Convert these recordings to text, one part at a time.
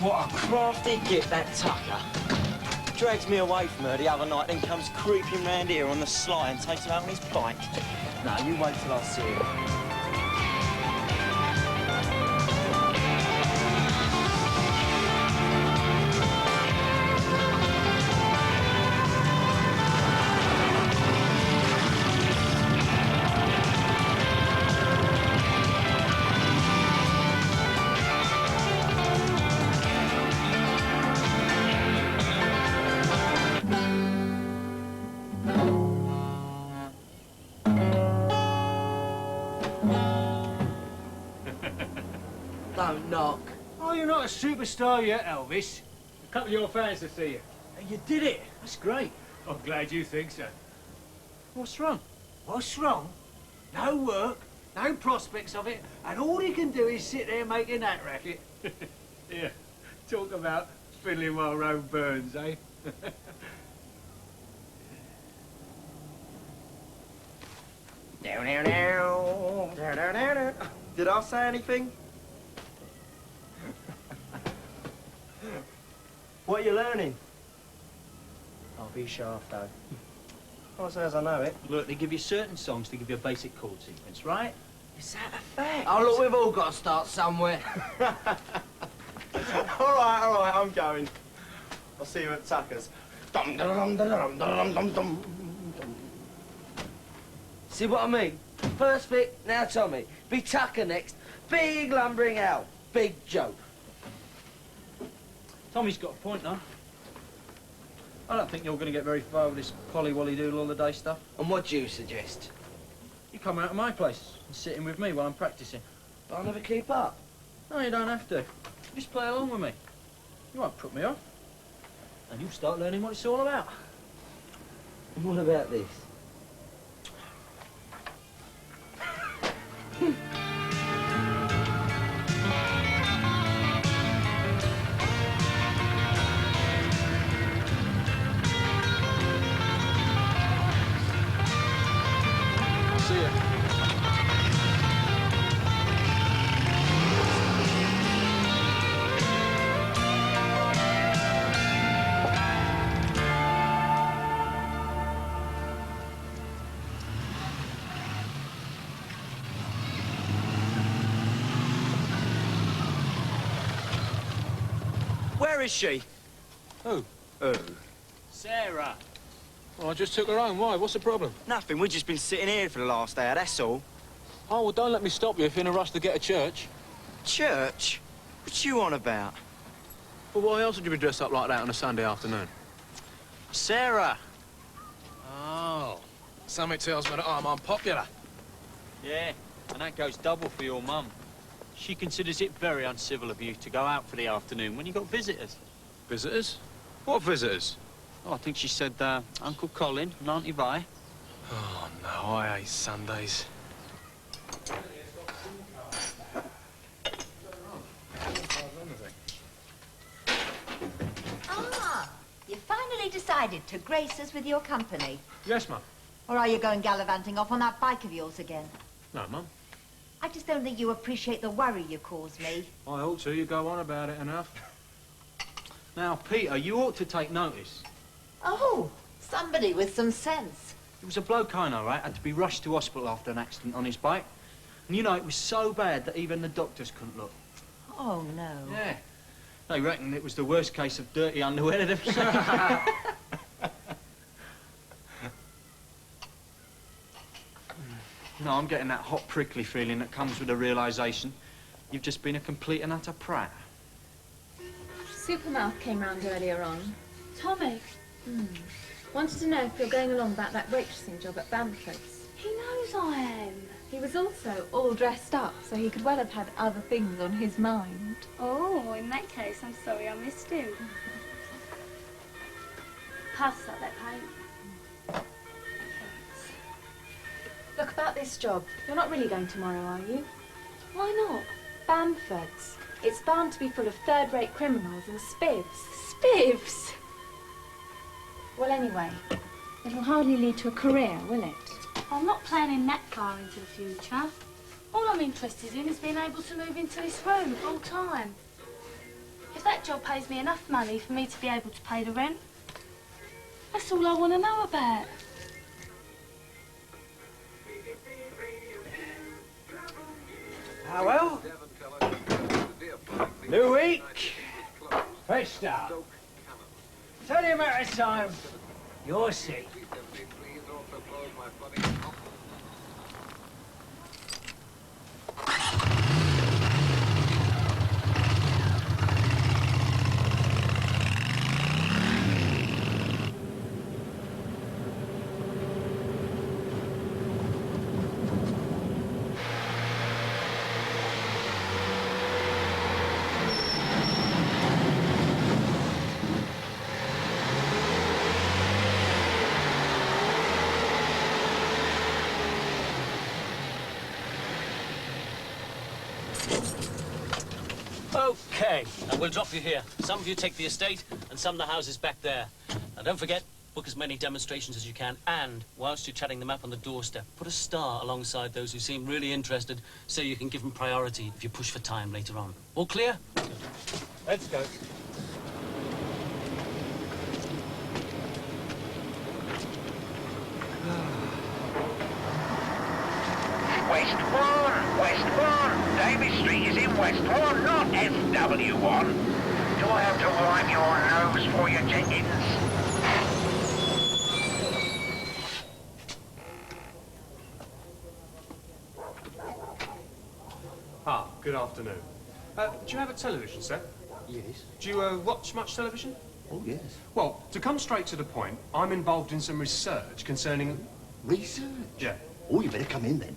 What a crafty git, that Tucker. Drags me away from her the other night, then comes creeping round here on the sly and takes her out on his bike. No, you wait till I see her. Don't knock. Oh, you're not a superstar yet, Elvis. A couple of your fans to see you. You did it. That's great. I'm glad you think so. What's wrong? What's wrong? No work, no prospects of it, and all he can do is sit there making that racket. Yeah, talk about fiddling while Rome burns, eh? Did I say anything? What are you learning? I'll be sharp, though. I say as I know it. Look, they give you certain songs to give you a basic chord sequence, right? Is that a fact? Oh, look, we've all got to start somewhere. all right, I'm going. I'll see you at Tucker's. Dum, dum, dum, dum, dum, dum, dum. See what I mean? First Vic, now Tommy. Be Tucker next. Big lumbering owl. Big joke. Tommy's got a point, though. I don't think you're going to get very far with this polly-wolly-doodle all the day stuff. And what do you suggest? You come out of my place and sit in with me while I'm practising. But I'll never keep up. No, you don't have to. Just play along with me. You won't put me off. And you'll start learning what it's all about. And what about this? Where is she? Who? Who? Sarah. Well, I just took her home. Why? What's the problem? Nothing. We've just been sitting here for the last hour, that's all. Oh, well, don't let me stop you if you're in a rush to get to church. Church? What you on about? Well, why else would you be dressed up like that on a Sunday afternoon? Sarah. Oh. Something tells me that I'm unpopular. Yeah, and that goes double for your mum. She considers it very uncivil of you to go out for the afternoon when you got visitors. Visitors? What visitors? Oh, I think she said Uncle Colin and Auntie Vi. Oh, no, I hate Sundays. Ah, you finally decided to grace us with your company. Yes, Mum. Or are you going gallivanting off on that bike of yours again? No, Mum. I just don't think you appreciate the worry you cause me. I ought to. You go on about it enough. Now, Peter, you ought to take notice. Oh, somebody with some sense. It was a bloke I know, right? Had to be rushed to hospital after an accident on his bike. And you know, it was so bad that even the doctors couldn't look. Oh, no. Yeah. They reckon it was the worst case of dirty underwear they'd ever seen. No, I'm getting that hot, prickly feeling that comes with the realisation you've just been a complete and utter prat. Supermouth came round earlier on. Tommy. Wanted to know if you're going along about that waitressing job at Bamford's. He knows I am. He was also all dressed up, so he could well have had other things on his mind. Oh, in that case, I'm sorry I missed him. Pass up that paint. Look, about this job. You're not really going tomorrow, are you? Why not? Bamford's. It's bound to be full of third-rate criminals and spivs. Spivs? Well, anyway, it'll hardly lead to a career, will it? I'm not planning that far into the future. All I'm interested in is being able to move into this room full time. If that that job pays me enough money for me to be able to pay the rent. That's all I want to know about. Ah, well. New week. Fresh start. It's only a matter of time. You'll see. Okay, and we'll drop you here. Some of you take the estate, and some the houses back there. And don't forget, book as many demonstrations as you can, and whilst you're chatting them up on the doorstep, put a star alongside those who seem really interested, so you can give them priority if you push for time later on. All clear? Let's go. West 1. Davis Street is in West 1, not SW1. Do I have to wipe your nose for you, Jenkins? Ah, good afternoon. Do you have a television set? Yes. Do you watch much television? Oh, yes. Well, to come straight to the point, I'm involved in some research concerning... Research? Yeah. Oh, you better come in then.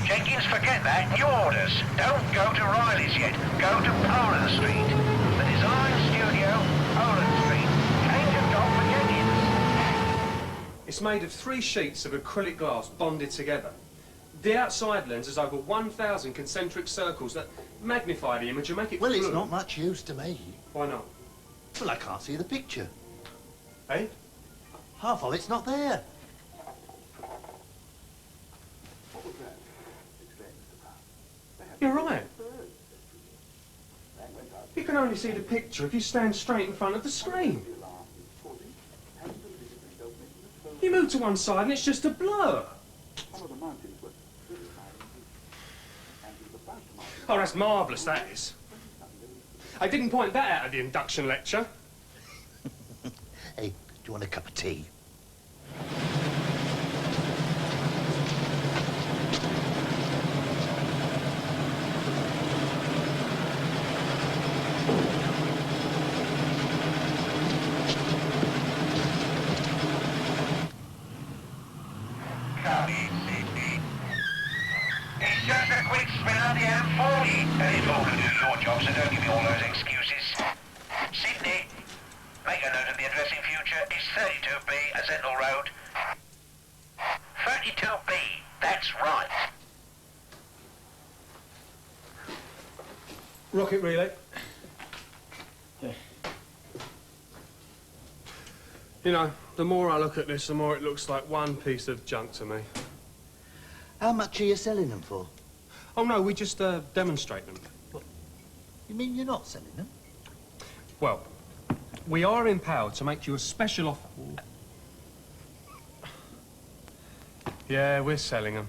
Jenkins, forget that. New orders. Don't go to Riley's yet. Go to Poland Street. The design studio, Poland Street. Change of dog for Jenkins. It's made of 3 sheets of acrylic glass bonded together. The outside lens has over 1,000 concentric circles that magnify the image and make it Well, it's blue. not much use to me. Why not? Well, I can't see the picture. Eh? Half of it's not there. You're right. You can only see the picture if you stand straight in front of the screen. You move to one side and it's just a blur. Oh, that's marvellous, that is. I didn't point that out at the induction lecture. Hey, do you want a cup of tea? It's just a quick spin on the M40. And it's all to do your job, so don't give me all those excuses. Sydney, make a note of the address in future. It's 32B at Sentinel Road. 32B, that's right. Rocket relay. You know, the more I look at this, the more it looks like one piece of junk to me. How much are you selling them for? Oh, no, we just demonstrate them. What? You mean you're not selling them? Well, we are empowered to make you a special offer. Yeah, we're selling them.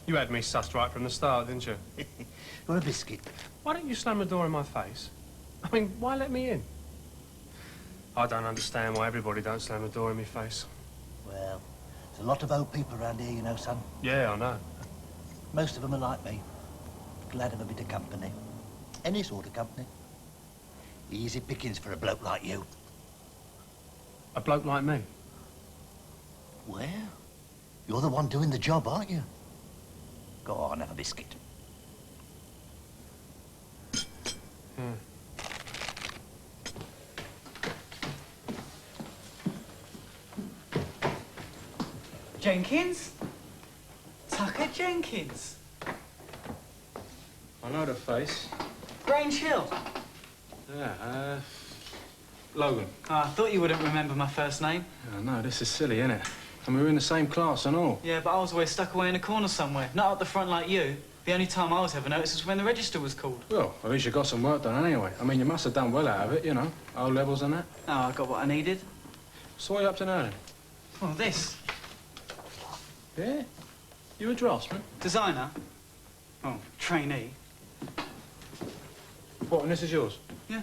You had me sussed right from the start, didn't you? You want a biscuit? Why don't you slam the door in my face? I mean, why let me in? I don't understand why everybody don't slam the door in my face. Well, there's a lot of old people around here, you know, son. Yeah, I know. Most of them are like me. Glad of a bit of company. Any sort of company. Easy pickings for a bloke like you. A bloke like me? Well, you're the one doing the job, aren't you? Go on, have a biscuit. Yeah. Jenkins? Tucker Jenkins? I I know the face. Grange Hill. Yeah, Logan. Oh, I thought you wouldn't remember my first name. Yeah, no, this is silly, isn't it? And we were in the same class and all. Yeah, but I was always stuck away in a corner somewhere, not up the front like you. The only time I was ever noticed was when the register was called. Well, at least you got some work done anyway. I mean, you must have done well out of it, you know, O levels and that. Oh, I got what I needed. So what are you up to now, then? Well, this. Yeah? You a draftsman? Designer. Oh, trainee. What, and this is yours? Yeah.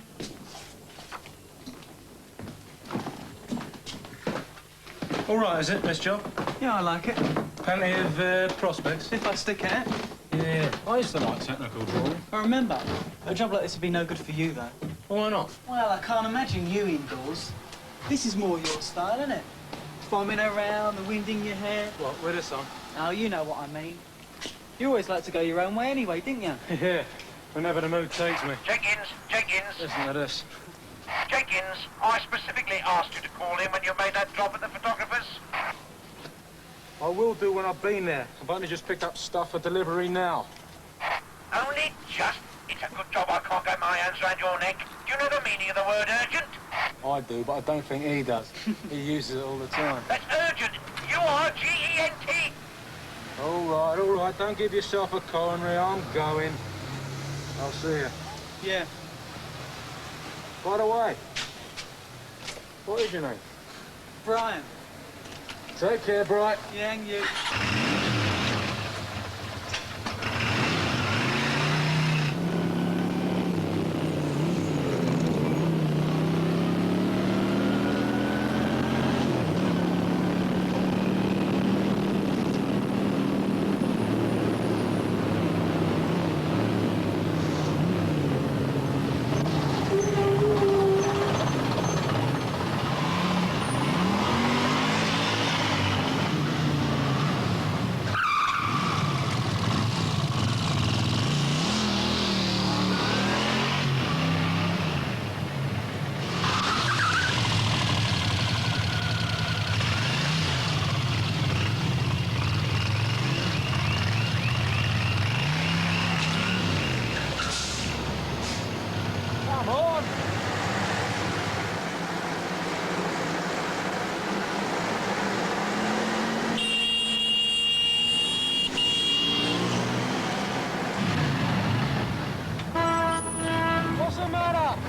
All right, is it, this job? Yeah, I like it. Plenty of prospects. If I stick at it. Yeah, I used to like technical drawing. I remember. A job like this would be no good for you, though. Well, why not? Well, I can't imagine you indoors. This is more your style, isn't it? Bombing around, the wind in your hair. What, with us on? Oh, you know what I mean. You always like to go your own way anyway, didn't you? Yeah, whenever the mood takes me. Jenkins, Listen to this. Jenkins, I specifically asked you to call in when you made that drop at the photographers. I will do when I've been there. I've only just picked up stuff for delivery now. Only just? It's a good job I can't get my hands around your neck. Do you know the meaning of the word urgent? I do, but I don't think he does. He uses it all the time. That's urgent. U-R-G-E-N-T. All right, don't give yourself a coronary. I'm going. I'll see you. Yeah. By the way, what is your name? Brian. Take care, Bright. Yeah, and you.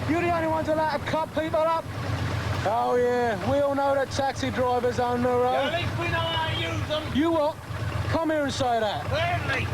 You're the only ones allowed to cut people up? Oh, yeah. We all know that taxi drivers own the road. Yeah, at least we know how to use them. You what? Come here and say that. Clearly.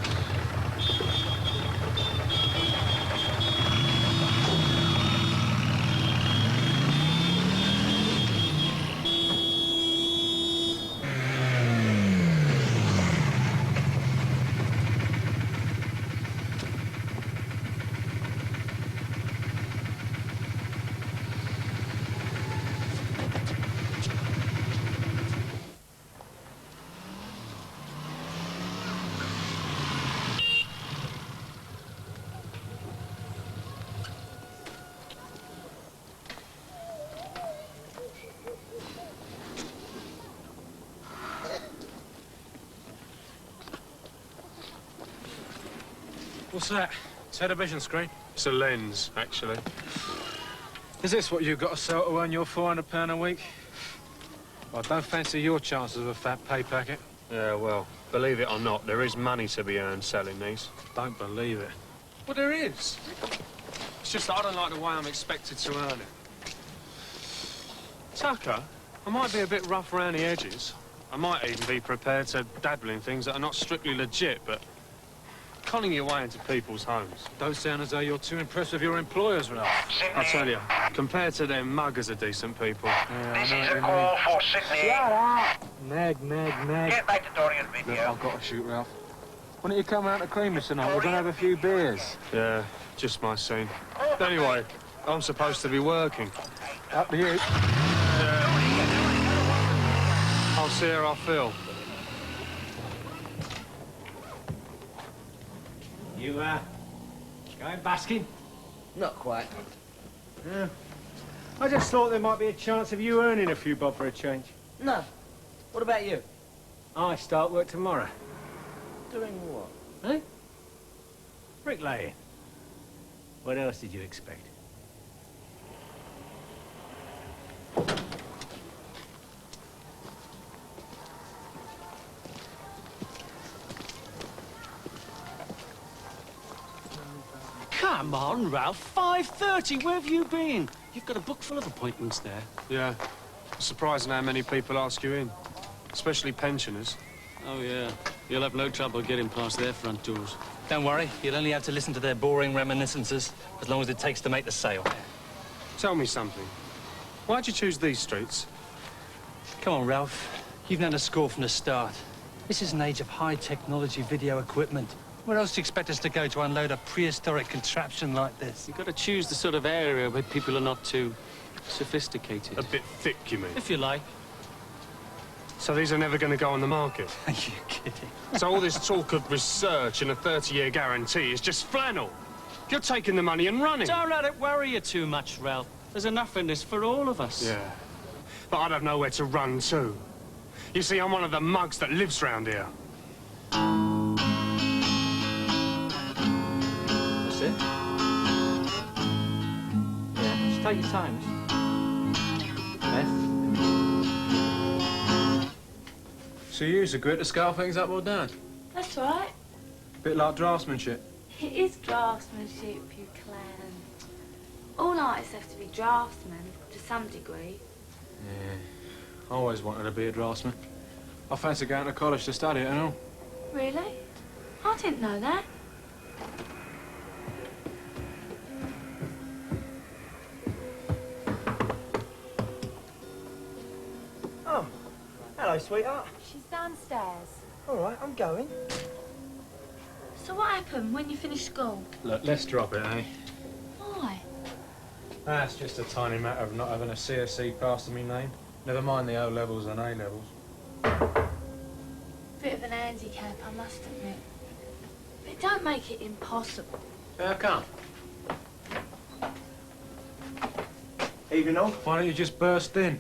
What's that? Television screen? It's a lens, actually. Is this what you've got to sell to earn your £400 a week? Well, I don't fancy your chances of a fat pay packet. Yeah, well, believe it or not, there is money to be earned selling these. Don't believe it. Well, there is. It's just that I don't like the way I'm expected to earn it. Tucker, I might be a bit rough around the edges. I might even be prepared to dabble in things that are not strictly legit, but conning your way into people's homes. Don't sound as though you're too impressed with your employers, Ralph. I tell you, compared to them, muggers are decent people. This is a call for Sydney. Shut up! Nag. Get back to Dorian Look, video. I've got to shoot, Ralph. Why don't you come out to cream us tonight? We're going to have a few beers. Yeah, just my scene. Anyway, I'm supposed to be working. Up to you. Yeah. I'll see how I feel. You, going basking? Not quite. Yeah. I just thought there might be a chance of you earning a few bob for a change. No. What about you? I start work tomorrow. Doing what? Eh? Bricklaying. What else did you expect? Come on, Ralph. 5:30. Where have you been? You've got a book full of appointments there. Yeah. It's surprising how many people ask you in, especially pensioners. Oh, yeah. You'll have no trouble getting past their front doors. Don't worry, you'll only have to listen to their boring reminiscences as long as it takes to make the sale. Tell me something. Why'd you choose these streets? Come on, Ralph. You've known a score from the start. This is an age of high technology video equipment. Where else do you expect us to go to unload a prehistoric contraption like this? You've got to choose the sort of area where people are not too sophisticated. A bit thick, you mean? If you like. So these are never going to go on the market? Are you kidding? So all this talk of research and a 30-year guarantee is just flannel. You're taking the money and running. Don't let it worry you too much, Ralph. There's enough in this for all of us. Yeah. But I'd have nowhere to run to. You see, I'm one of the mugs that lives round here. That's it? Yeah, just take your time. Beth? So you use a grit to scale things up or down? That's right. Bit like draftsmanship. It is draftsmanship, you clown. All artists have to be draftsmen, to some degree. Yeah. I always wanted to be a draftsman. I fancy going to college to study it and all. Really? I didn't know that. Oh, hello, sweetheart. She's downstairs. All right, I'm going. So what happened when you finished school? Look, let's drop it, eh? Why? That's just a tiny matter of not having a CSC passed to me name. Never mind the O-levels and A-levels. Bit of an handicap, I must admit. But it don't make it impossible. How come? Evening all. Why don't you just burst in?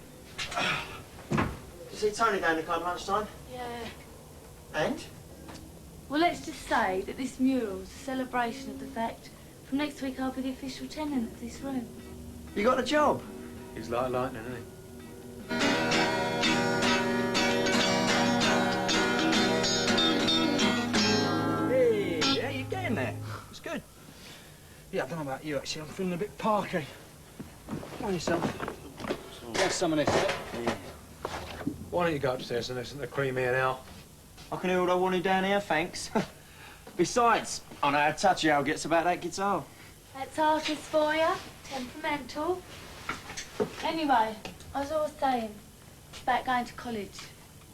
You see Tony down the club lunchtime? Yeah. And? Well, let's just say that this mural's a celebration of the fact from next week I'll be the official tenant of this room. You got a job? He's like lightning, isn't he? Hey, how you getting there? It's good. Yeah, I don't know about you, actually. I'm feeling a bit parky. Mind yourself. Have some of this, eh? Yeah. Why don't you go upstairs and listen to Creamy and Al? I can hear what I wanted down here, thanks. Besides, I know how touchy Al gets about that guitar. That's artist for you. Temperamental. Anyway, I was always saying about going to college.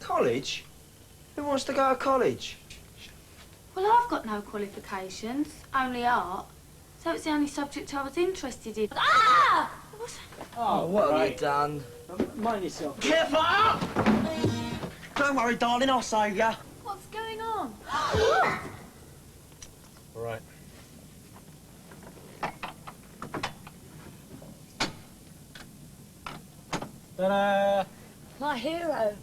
College? Who wants to go to college? Well, I've got no qualifications, only art. So it's the only subject I was interested in. Ah! What's that? Oh, what have you done? Mind yourself. Careful! Ah! Don't worry, darling, I'll save you. What's going on? All right. Ta-da! My hero.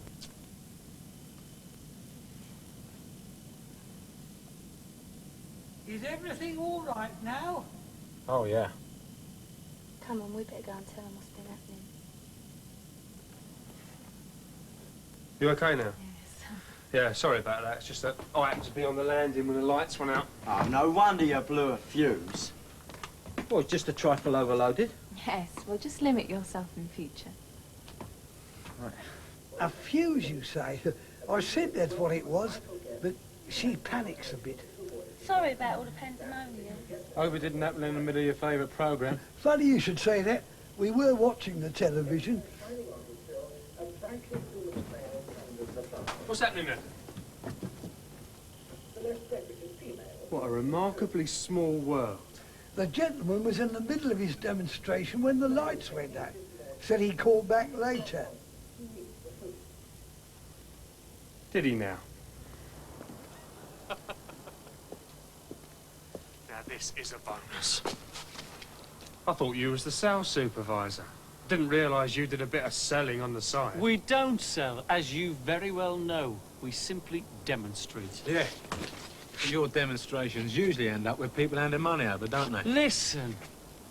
Is everything all right now? Oh, yeah. Come on, we better go and tell them what's been happening. You okay now? Yes. Yeah, sorry about that. It's just that I happened to be on the landing when the lights went out. Oh, no wonder you blew a fuse. Well, it's just a trifle overloaded. Yes, well, just limit yourself in future. Right. A fuse, you say? I said that's what it was, but she panics a bit. Sorry about all the pandemonium. Hope it didn't happen in the middle of your favourite programme. Funny you should say that. We were watching the television. What's happening there? What a remarkably small world. The gentleman was in the middle of his demonstration when the lights went out. Said he called back later. Did he now? Now this is a bonus. I thought you was the sales supervisor. Didn't realise you did a bit of selling on the side. We don't sell, as you very well know. We simply demonstrate. Yeah. Your demonstrations usually end up with people handing money over, don't they? Listen,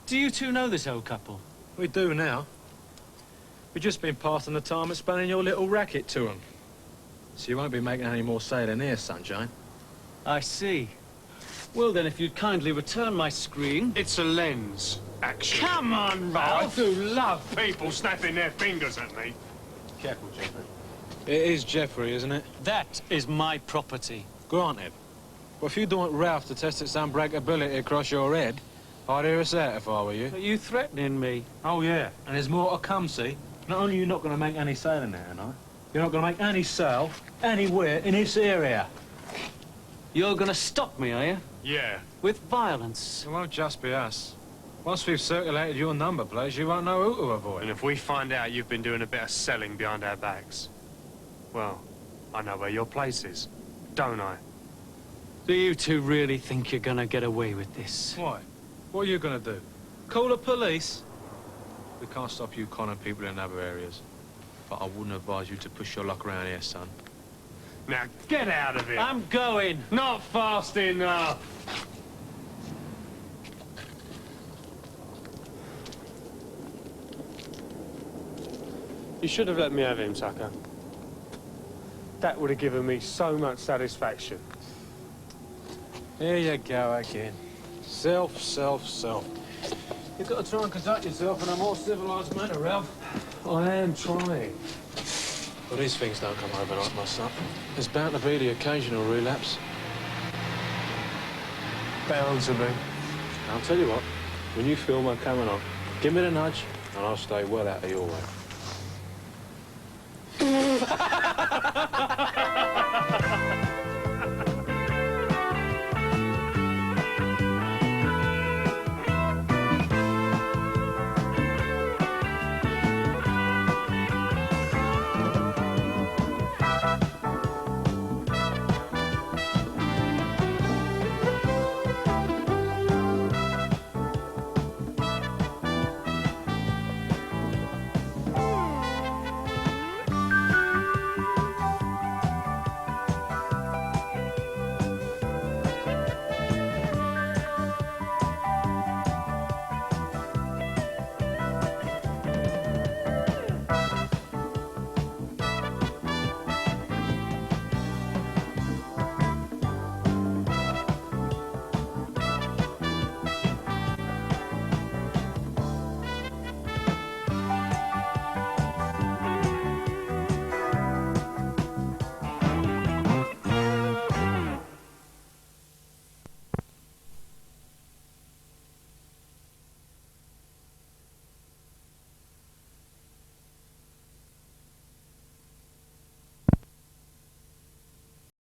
do you two know this old couple? We do now. We've just been passing the time explaining your little racket to them. So you won't be making any more sailing here, Sunshine. I see. Well, then, if you'd kindly return my screen... It's a lens, actually. Come on, Ralph! I do love people snapping their fingers at me. Careful, Jeffrey. It is Jeffrey, isn't it? That is my property. Granted. But if you don't want Ralph to test its unbreakability across your head, I'd hear us out if I were you. Are you threatening me? Oh, yeah. And there's more to come, see? Not only are you not going to make any sailing there tonight, you're not going to make any sail anywhere in this area. You're going to stop me, are you? Yeah. With violence. It won't just be us. Once we've circulated your number plates, you won't know who to avoid. And if we find out you've been doing a bit of selling behind our backs, well, I know where your place is, don't I? Do you two really think you're going to get away with this? Why? What are you going to do? Call the police? We can't stop you conning people in other areas. But I wouldn't advise you to push your luck around here, son. Now, get out of here. I'm going. Not fast enough. You should have let me have him, Tucker. That would have given me so much satisfaction. Here you go again. Self, self, self. You've got to try and conduct yourself in a more civilised manner, Ralph. I am trying. Well, these things don't come overnight, my son. There's bound to be the occasional relapse. Bound to be. I'll tell you what, when you feel one coming on, give me the nudge, and I'll stay well out of your way.